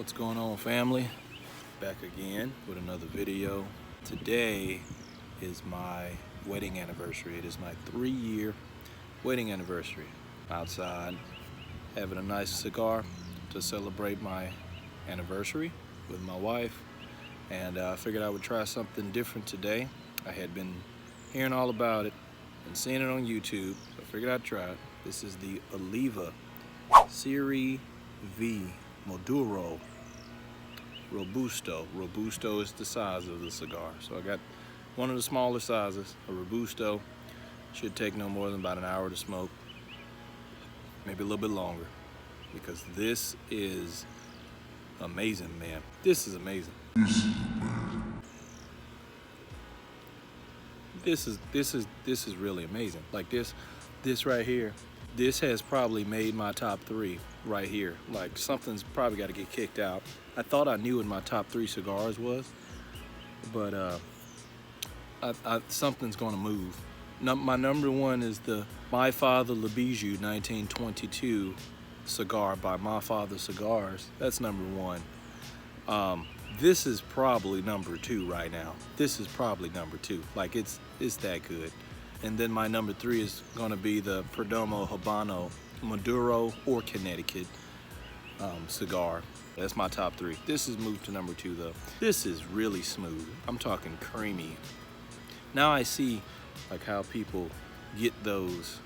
What's going on, family? Back again with another video. Today is my wedding anniversary. It is my 3-year wedding anniversary. Outside having a nice cigar to celebrate my anniversary with my wife, and I figured I would try something different today. I had been hearing all about it and seeing it on YouTube, so I figured I'd try it. This is the Oliva Serie V Maduro Robusto. Robusto is the size of the cigar. So I got one of the smaller sizes, a Robusto. Should take no more than about an hour to smoke, maybe a little bit longer, because this is amazing, man. This is amazing. This is really amazing. Like this right here, this has probably made my top 3 right here. Like, something's probably got to get kicked out. I thought I knew what my top 3 cigars was, but something's gonna move. My number 1 is the My Father Le Bijou 1922 cigar by My Father Cigars. That's number 1. This is probably number 2 right now. This is probably number 2. Like, it's that good. And then my number 3 is gonna be the Perdomo Habano Maduro or Connecticut cigar. That's my top 3. This has moved to number 2 though. This is really smooth. I'm talking creamy. Now I see like how people get those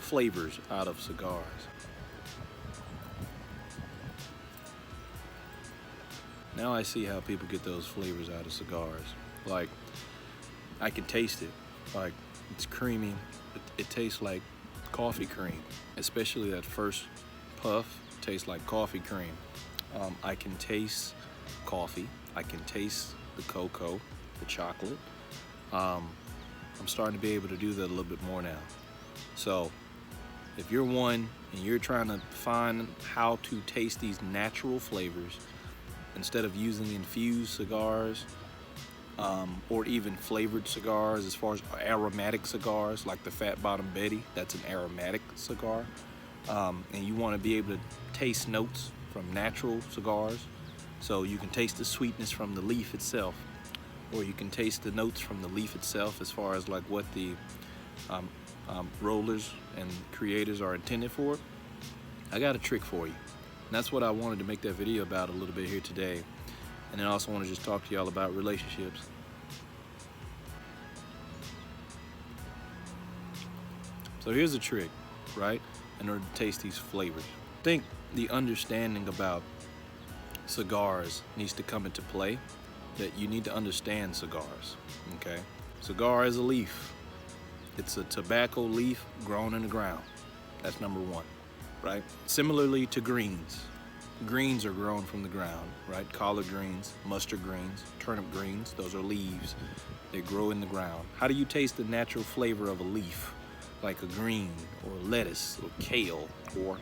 flavors out of cigars. Now I see how people get those flavors out of cigars. Like, I can taste it. Like, it's creamy. It tastes like coffee cream, especially that first puff. Tastes like coffee cream. I can taste coffee. I can taste the cocoa, the chocolate. I'm starting to be able to do that a little bit more now. So if you're one and you're trying to find how to taste these natural flavors instead of using infused cigars, or even flavored cigars, as far as aromatic cigars like the Fat Bottom Betty, that's an aromatic cigar, and you want to be able to taste notes from natural cigars, so you can taste the sweetness from the leaf itself, or you can taste the notes from the leaf itself as far as like what the rollers and creators are intended for. I got a trick for you, and that's what I wanted to make that video about a little bit here today. And then I also want to just talk to y'all about relationships. So here's a trick, right? In order to taste these flavors. I think the understanding about cigars needs to come into play, that you need to understand cigars, okay? Cigar is a leaf. It's a tobacco leaf grown in the ground. That's number 1, right? Similarly to greens. Greens are grown from the ground, right? Collard greens, mustard greens, turnip greens, those are leaves. They grow in the ground. How do you taste the natural flavor of a leaf? Like a green, or lettuce, or kale, or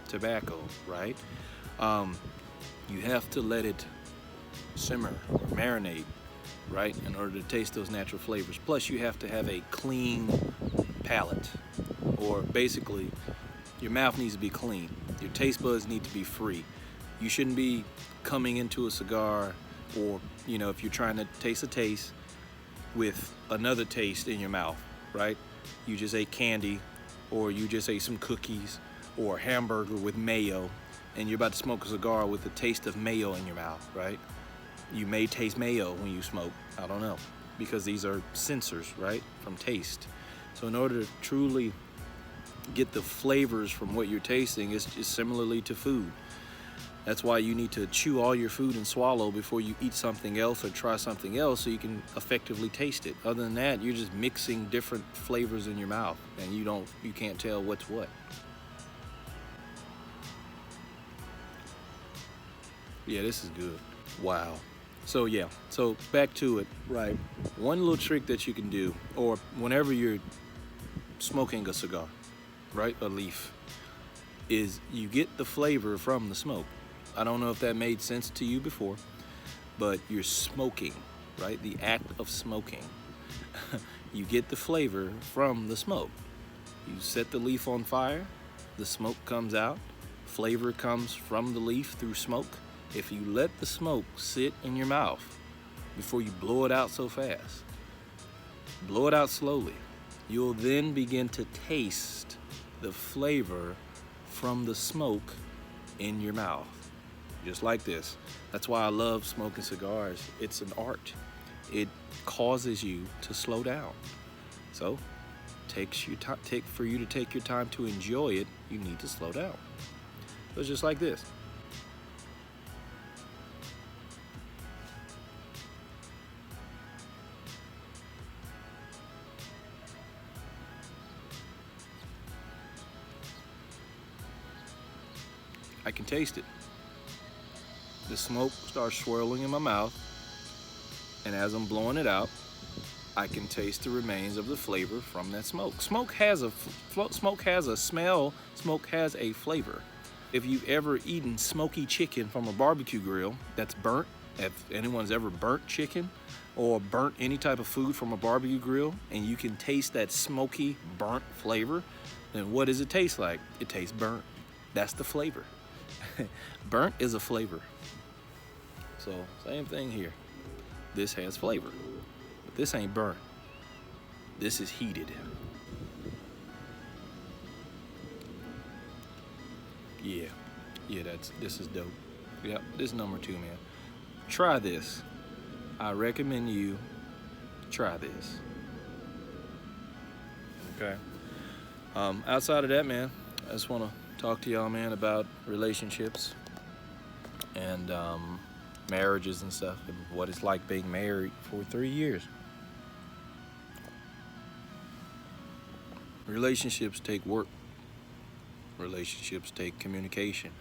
tobacco, right? You have to let it simmer or marinate, right, in order to taste those natural flavors. Plus, you have to have a clean palate, or basically, your mouth needs to be clean. Your taste buds need to be free. You shouldn't be coming into a cigar, or, you know, if you're trying to taste a taste with another taste in your mouth, right? You just ate candy, or you just ate some cookies, or a hamburger with mayo, and you're about to smoke a cigar with the taste of mayo in your mouth, right? You may taste mayo when you smoke, I don't know, because these are sensors, right, from taste. So in order to truly get the flavors from what you're tasting, it's similarly to food. That's why you need to chew all your food and swallow before you eat something else or try something else, so you can effectively taste it. Other than that, you're just mixing different flavors in your mouth, and you can't tell what's what. Yeah, this is good. Wow. So yeah, so back to it, right? One little trick that you can do, or whenever you're smoking a cigar, right, a leaf, is you get the flavor from the smoke. I don't know if that made sense to you before, but you're smoking, right? The act of smoking. You get the flavor from the smoke. You set the leaf on fire, the smoke comes out, flavor comes from the leaf through smoke. If you let the smoke sit in your mouth before you blow it out so fast, blow it out slowly, you'll then begin to taste the flavor from the smoke in your mouth, just like this. That's why I love smoking cigars. It's an art. It causes you to slow down. So, for you to take your time to enjoy it, you need to slow down. So it's just like this. I can taste it. The smoke starts swirling in my mouth, and as I'm blowing it out, I can taste the remains of the flavor from that smoke. Smoke has a smell, smoke has a flavor. If you've ever eaten smoky chicken from a barbecue grill that's burnt, if anyone's ever burnt chicken or burnt any type of food from a barbecue grill, and you can taste that smoky, burnt flavor, then what does it taste like? It tastes burnt. That's the flavor. Burnt is a flavor. So, same thing here. This has flavor, but this ain't burnt. This is heated. Yeah, this is dope. Yep, this is number 2, man. Try this. I recommend you try this. Okay. Outside of that, man, I just want to talk to y'all, man, about relationships and marriages and stuff, and what it's like being married for 3 years. Relationships take work. Relationships take communication.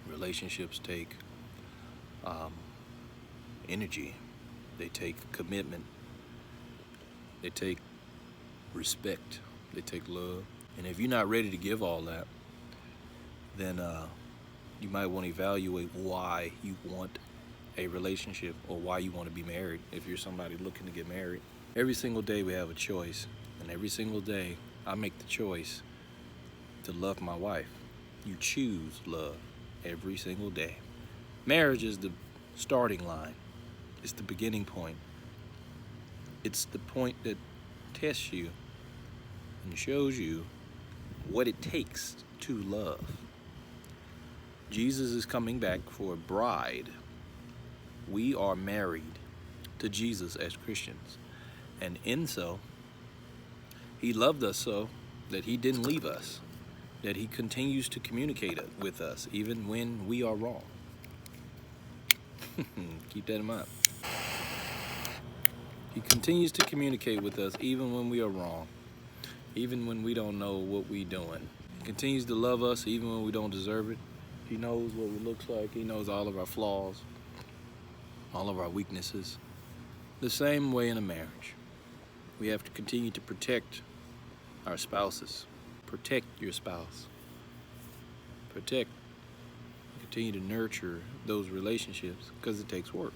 Relationships take energy. They take commitment. They take respect. They take love. And if you're not ready to give all that, then you might want to evaluate why you want a relationship or why you want to be married if you're somebody looking to get married. Every single day we have a choice, and every single day I make the choice to love my wife. You choose love every single day. Marriage is the starting line. It's the beginning point. It's the point that tests you and shows you what it takes to love. Jesus is coming back for a bride. We are married to Jesus as Christians. And in so, he loved us so that he didn't leave us, that he continues to communicate with us even when we are wrong. Keep that in mind. He continues to communicate with us even when we are wrong, even when we don't know what we're doing. He continues to love us even when we don't deserve it. He knows what it looks like. He knows all of our flaws, all of our weaknesses. The same way in a marriage. We have to continue to protect our spouses. Protect your spouse. Protect. Continue to nurture those relationships because it takes work.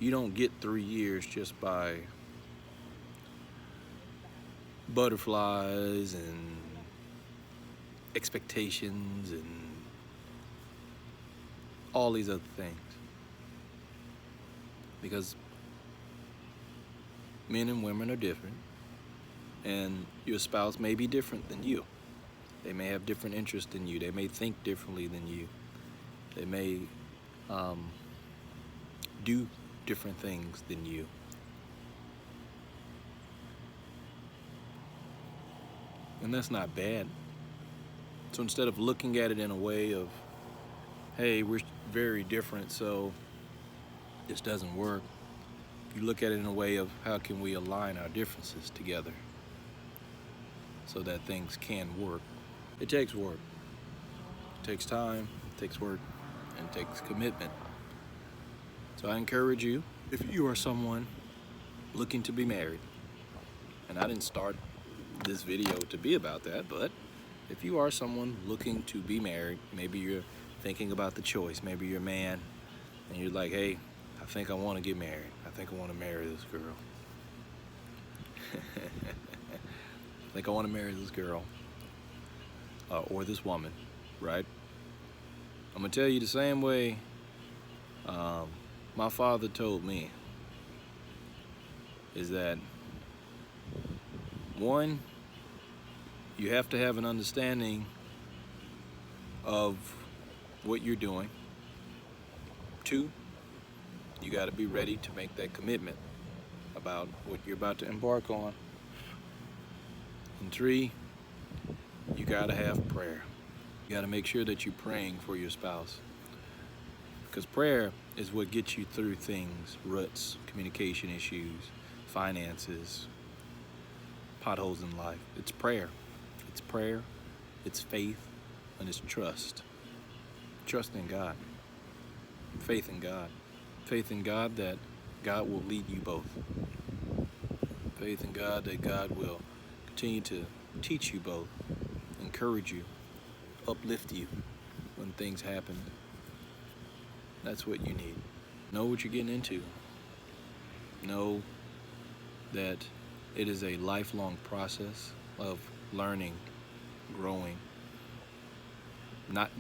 You don't get 3 years just by butterflies and expectations and all these other things. Because men and women are different, and your spouse may be different than you. They may have different interests than you. They may think differently than you. They may do different things than you. And that's not bad. So instead of looking at it in a way of, hey, we're very different, so this doesn't work, you look at it in a way of how can we align our differences together so that things can work. It takes work. It takes time, it takes work, and it takes commitment. So I encourage you, if you are someone looking to be married, and I didn't start this video to be about that, but if you are someone looking to be married, maybe you're thinking about the choice, maybe you're a man, and you're like, hey, I think I want to get married. I think I want to marry this girl. I think I want to marry this girl or this woman. right? I'm gonna tell you the same way my father told me, is that one, you have to have an understanding of what you're doing. Two, you got to be ready to make that commitment about what you're about to embark on. And three, you got to have prayer. You got to make sure that you're praying for your spouse, because prayer is what gets you through things, ruts, communication issues, finances, potholes in life. It's prayer. It's prayer, it's faith, and it's trust. Trust in God. Faith in God. Faith in God that God will lead you both. Faith in God that God will continue to teach you both, encourage you, uplift you when things happen. That's what you need. Know what you're getting into. Know that it is a lifelong process of learning, growing. Not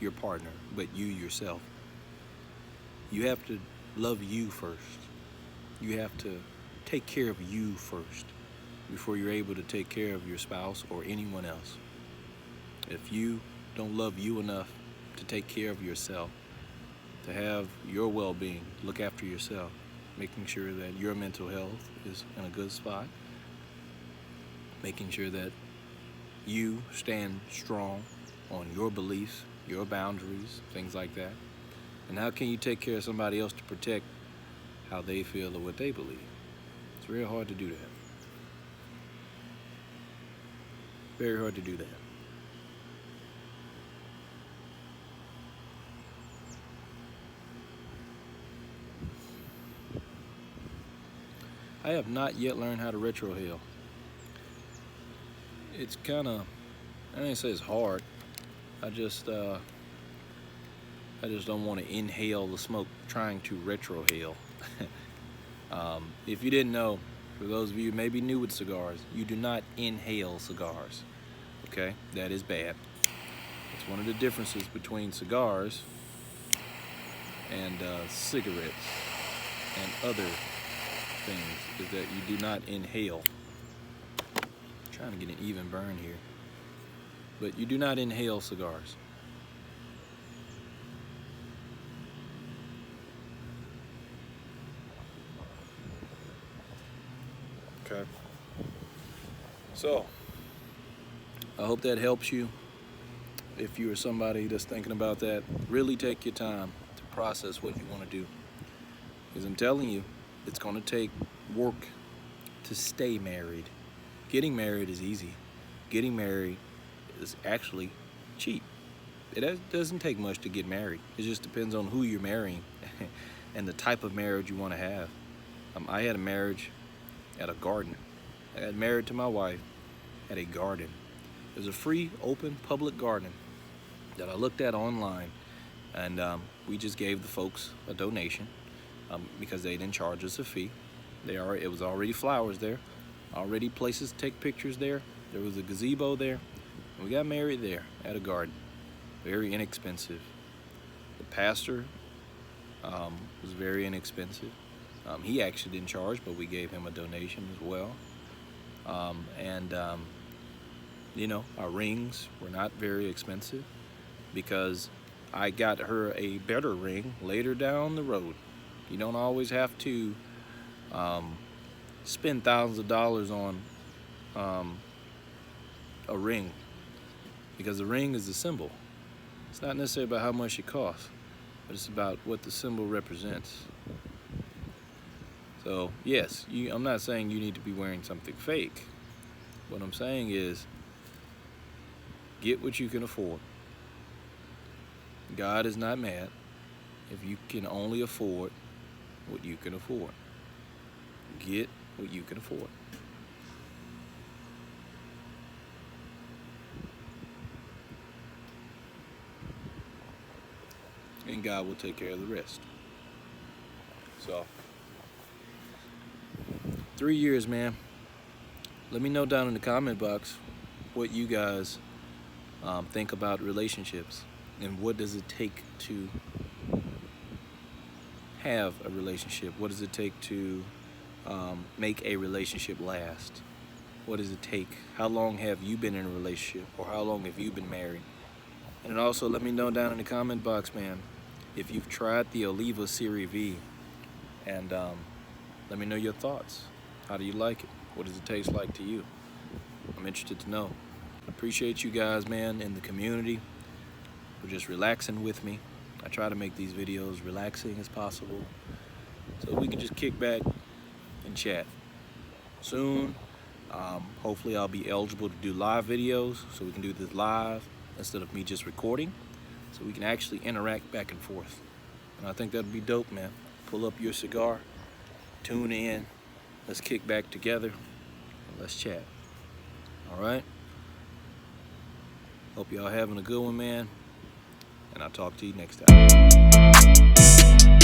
your partner, but you yourself. You have to love you first. You have to take care of you first before you're able to take care of your spouse or anyone else. If you don't love you enough to take care of yourself, to have your well-being, look after yourself, making sure that your mental health is in a good spot, making sure that you stand strong on your beliefs, your boundaries, things like that. And how can you take care of somebody else to protect how they feel or what they believe? It's real hard to do that. Very hard to do that. I have not yet learned how to retrohale. It's kind of, I didn't say it's hard. I just don't want to inhale the smoke trying to retrohale. If you didn't know, for those of you who may be new with cigars, you do not inhale cigars. Okay, that is bad. It's one of the differences between cigars and cigarettes and other things, is that you do not inhale. I'm trying to get an even burn here. But you do not inhale cigars. Okay. So, I hope that helps you. If you are somebody that's thinking about that, really take your time to process what you want to do. Because I'm telling you, it's going to take work to stay married. Getting married is easy. Getting married is actually cheap. It doesn't take much to get married. It just depends on who you're marrying and the type of marriage you want to have. I had a marriage at a garden. I got married to my wife at a garden. It was a free, open, public garden that I looked at online, and we just gave the folks a donation because they didn't charge us a fee. It was already flowers there, already places to take pictures there. There was a gazebo there. We got married there at a garden. Very inexpensive. The pastor was very inexpensive. He actually didn't charge, but we gave him a donation as well. You know, our rings were not very expensive because I got her a better ring later down the road. You don't always have to spend thousands of dollars on a ring, because the ring is a symbol. It's not necessarily about how much it costs, but it's about what the symbol represents. So yes, I'm not saying you need to be wearing something fake. What I'm saying is, get what you can afford. God is not mad if you can only afford what you can afford. Get what you can afford. And God will take care of the rest. So, 3 years, man. Let me know down in the comment box what you guys think about relationships and what does it take to have a relationship. What does it take to make a relationship last? What does it take? How long have you been in a relationship, or how long have you been married? And then also let me know down in the comment box, man, if you've tried the Oliva Serie V, and let me know your thoughts. How do you like it? What does it taste like to you? I'm interested to know. I appreciate you guys, man, in the community for just relaxing with me. I try to make these videos relaxing as possible so we can just kick back and chat. Soon, hopefully I'll be eligible to do live videos, so we can do this live instead of me just recording, so we can actually interact back and forth. And I think that'd be dope, man. Pull up your cigar, tune in, let's kick back together, and let's chat. All right? Hope y'all having a good one, man, and I'll talk to you next time.